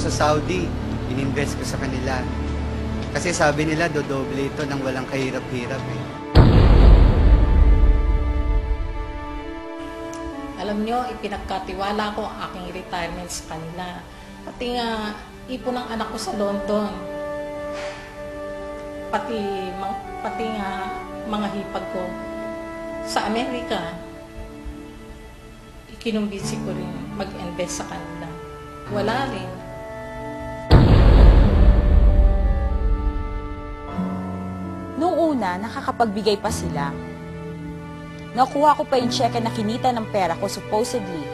sa Saudi, ininvest ko sa kanila. Kasi sabi nila, dodoble ito ng walang kahirap-hirap eh. Alam nyo, ipinagkatiwala ko ang aking retirement sa kanila. Pati nga, ipon ng anak ko sa London. Pati nga, mga hipag ko sa Amerika. Ikinumbisi ko rin mag-invest sa kanila. Wala rin. Noong una, nakakapagbigay pa sila. Nakuha ko pa yung cheque na kinita ng pera ko supposedly.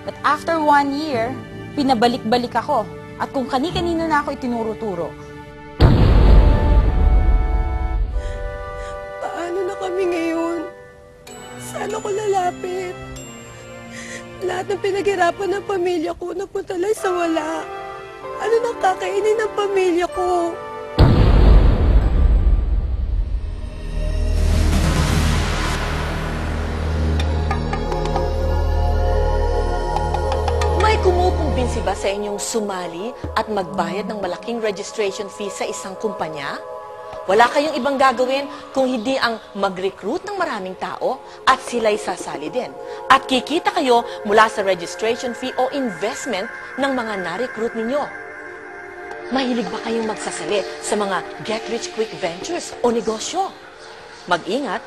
But after 1 year, pinabalik-balik ako. At kung kani-kanino na ako itinuro-turo. Paano na kami ngayon? Saan ako lalapit? Lahat ng pinaghirapan ng pamilya ko napunta lang sa wala. Ano nang kakainin ng pamilya ko? Kumukumbinsi ba sa inyong sumali at magbayad ng malaking registration fee sa isang kumpanya? Wala kayong ibang gagawin kung hindi ang mag-recruit ng maraming tao at sila'y sasali din. At kikita kayo mula sa registration fee o investment ng mga na-recruit ninyo. Mahilig ba kayong magsasali sa mga get-rich-quick ventures o negosyo? Mag-ingat,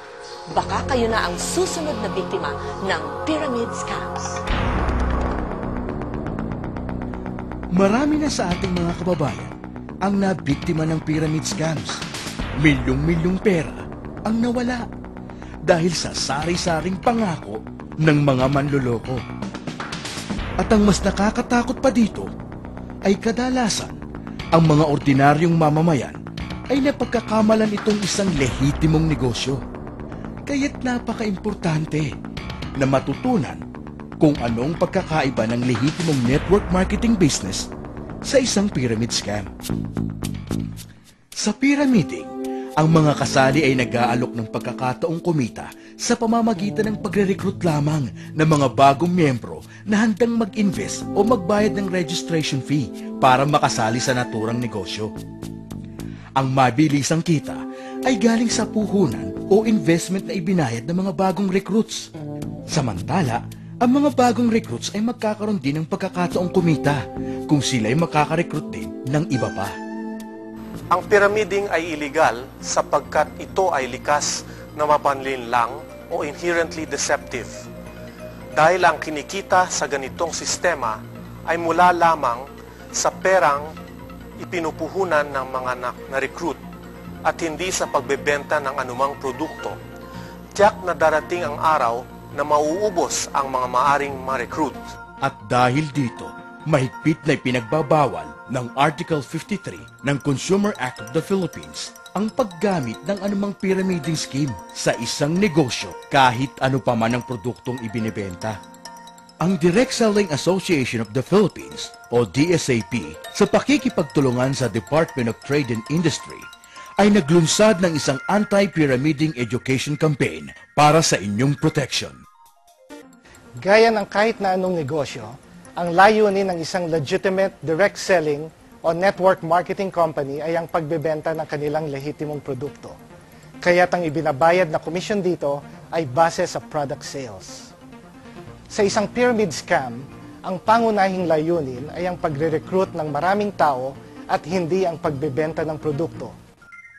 baka kayo na ang susunod na biktima ng pyramid scams. Marami na sa ating mga kababayan ang nabiktima ng pyramid scams. Milyong-milyong pera ang nawala dahil sa sari-saring pangako ng mga manloloko. At ang mas nakakatakot pa dito ay kadalasan ang mga ordinaryong mamamayan ay napagkakamalan itong isang lehitimong negosyo. Kaya't napaka-importante na matutunan kung anong pagkakaiba ng lehitimong network marketing business sa isang pyramid scam. Sa pyramiding, ang mga kasali ay nag-aalok ng pagkakataong kumita sa pamamagitan ng pagre-recruit lamang ng mga bagong miyembro na handang mag-invest o magbayad ng registration fee para makasali sa naturang negosyo. Ang mabilisang kita ay galing sa puhunan o investment na ibinayad ng mga bagong recruits. Samantala, ang mga bagong recruits ay magkakaroon din ng pagkakataong kumita kung sila ay makaka-recruit din ng iba pa. Ang pyramiding ay illegal sapagkat ito ay likas na mapanlinlang o inherently deceptive. Dahil ang kinikita sa ganitong sistema ay mula lamang sa perang ipinupuhunan ng mga na-recruit at hindi sa pagbebenta ng anumang produkto. Tiyak na darating ang araw na mauubos ang mga maaring ma-recruit. At dahil dito, mahigpit na ipinagbabawal ng Article 53 ng Consumer Act of the Philippines ang paggamit ng anumang pyramiding scheme sa isang negosyo kahit ano pa man ang produktong ibinebenta. Ang Direct Selling Association of the Philippines o DSAP sa pakikipagtulungan sa Department of Trade and Industry ay naglunsad ng isang anti-pyramiding education campaign para sa inyong protection. Gaya ng kahit na anong negosyo, ang layunin ng isang legitimate direct selling o network marketing company ay ang pagbebenta ng kanilang lehitimong produkto. Kaya't ang ibinabayad na komisyon dito ay base sa product sales. Sa isang pyramid scam, ang pangunahing layunin ay ang pagre-recruit ng maraming tao at hindi ang pagbebenta ng produkto.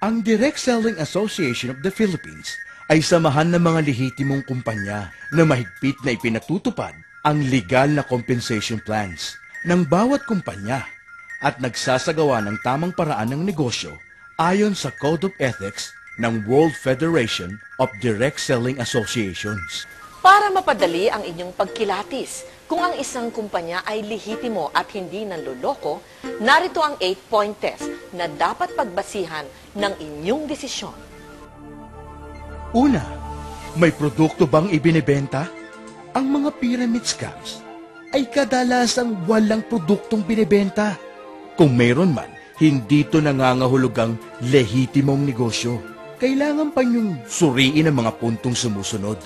Ang Direct Selling Association of the Philippines ay samahan ng mga lehitimong kumpanya na mahigpit na ipinatutupad ang legal na compensation plans ng bawat kumpanya at nagsasagawa ng tamang paraan ng negosyo ayon sa Code of Ethics ng World Federation of Direct Selling Associations. Para mapadali ang inyong pagkilatis, kung ang isang kumpanya ay lehitimo at hindi nanloloko, narito ang 8-point test na dapat pagbasihan ng inyong desisyon. Una, may produkto bang ibinebenta? Ang mga pyramid scams ay kadalasang walang produktong binebenta. Kung mayroon man, hindi ito nangangahulugang lehitimong negosyo. Kailangan pa niyong suriin ang mga puntong sumusunod.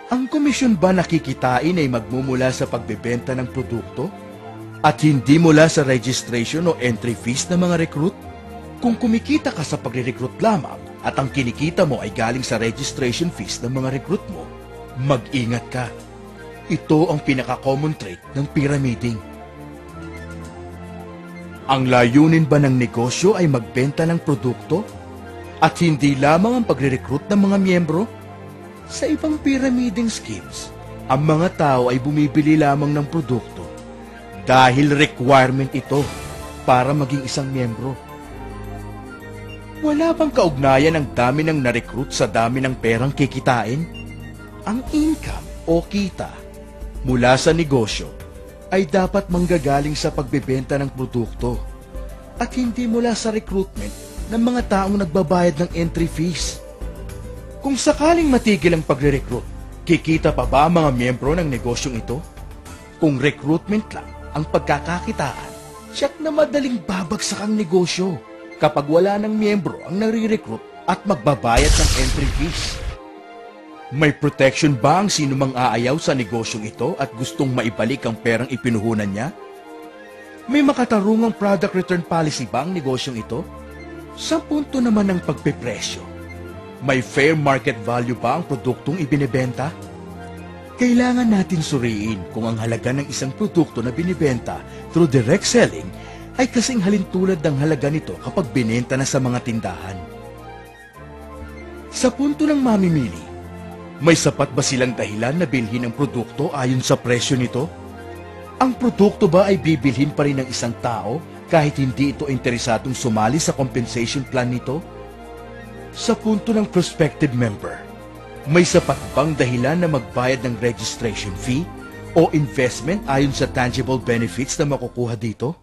Ang komisyon ba nakikitain ay magmumula sa pagbebenta ng produkto? At hindi mula sa registration o entry fees ng mga recruit? Kung kumikita ka sa pagre-recruit lamang at ang kinikita mo ay galing sa registration fees ng mga recruit mo, mag-ingat ka. Ito ang pinaka-common trait ng pyramiding. Ang layunin ba ng negosyo ay magbenta ng produkto? At hindi lamang ang pagre-recruit ng mga miyembro? Sa ibang pyramiding schemes, ang mga tao ay bumibili lamang ng produkto dahil requirement ito para maging isang miyembro. Wala bang kaugnayan ang dami ng na-recruit sa dami ng perang kikitain? Ang income o kita mula sa negosyo ay dapat manggagaling sa pagbebenta ng produkto at hindi mula sa recruitment ng mga taong nagbabayad ng entry fees. Kung sakaling matigil ang pagre-recruit, kikita pa ba ang mga miyembro ng negosyong ito? Kung recruitment lang ang pagkakakitaan, tiyak na madaling babagsak ang negosyo kapag wala ng miyembro ang nare-recruit at magbabayad ng entry fees. May protection ba ang sino mang aayaw sa negosyong ito at gustong maibalik ang perang ipinuhunan niya? May makatarungang product return policy ba ang negosyong ito? Sa punto naman ng pagpepresyo, may fair market value ba ang produktong ibinebenta? Kailangan natin suriin kung ang halaga ng isang produkto na binibenta through direct selling ay kasing halintulad ng halaga nito kapag binenta na sa mga tindahan. Sa punto ng mamimili, may sapat ba silang dahilan na bilhin ang produkto ayon sa presyo nito? Ang produkto ba ay bibilhin pa rin ng isang tao kahit hindi ito interesadong sumali sa compensation plan nito? Sa punto ng prospective member, may sapat bang dahilan na magbayad ng registration fee o investment ayon sa tangible benefits na makukuha dito?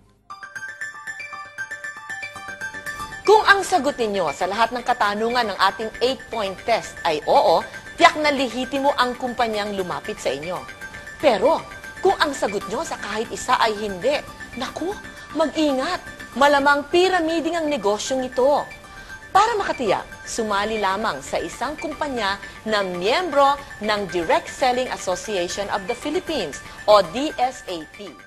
Kung ang sagot ninyo sa lahat ng katanungan ng ating 8-point test ay oo, tiyak na lihitimo ang kumpanyang lumapit sa inyo. Pero, kung ang sagot nyo sa kahit isa ay hindi, naku, mag-ingat, malamang pyramiding ang negosyong ito. Para makatiyak, sumali lamang sa isang kumpanya na miyembro ng Direct Selling Association of the Philippines o DSAP.